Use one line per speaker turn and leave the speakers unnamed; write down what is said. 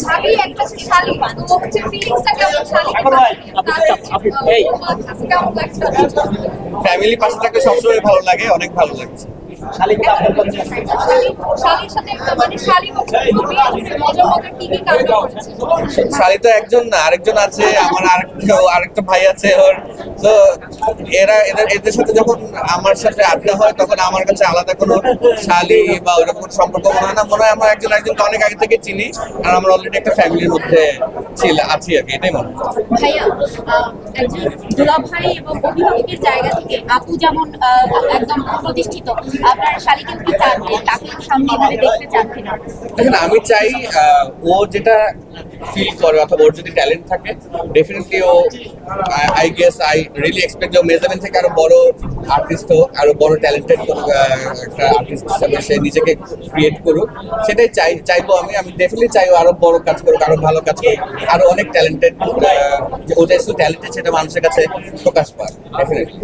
ছাবি একটা শালি তো হচ্ছে ফিলিংসটা কেমন শালি কেমন লাগছে
ফ্যামিলি পাশে থাকলে সবসময় ভালো লাগে, অনেক ভালো লাগছে।
শালির সাথে মানে শালি মজার মজার কি কি কাণ্ড করছে?
শালি তো একজন না, আরেকজন আছে, আমার আরেকটা ভাই আছে ওর। তো এদের সাথে যখন আমার সাথে আড্ডা হয় তখন আমার কাছে আলাদা কোনো শালি বা ওরকম সম্পর্ক মনে হয় না। মনে হয় আমরা একজনকে অনেক আগে থেকে চিনি, আর আমরা অলরেডি একটা ফ্যামিলির মধ্যে আছি আর কি, এটাই মনে হয়।
ভাইয়া, একজন দুলাভাই এবং অভিভাবকের জায়গা থেকে আপু যেমন একদম প্রতিষ্ঠিত, আপনার শালিকে কি চান যে তাকে সামনে এভাবে দেখতে চান কিনা?
দেখেন, আমি চাই ও যেটা ফিল করে অথবা ওর যদি ট্যালেন্ট থাকে, ডেফিনেটলি ও I guess I really expect যে মেজারমেন্ট থেকে আরো বড় আর্টিস্ট হোক, আরো বড় ট্যালেন্টেড কোনো একটা আর্টিস্ট হিসাবে সে নিজেকে ক্রিয়েট করুক। সেটাই চাইবো আমি ডেফিনেটলি চাইবো আরো বড় কাজ করুক, আরো ভালো কাজ করুক, আরো অনেক ট্যালেন্টেড, ও যে ট্যালেন্টেড সেটা মানুষের কাছে প্রকাশ পায় ডেফিনেটলি।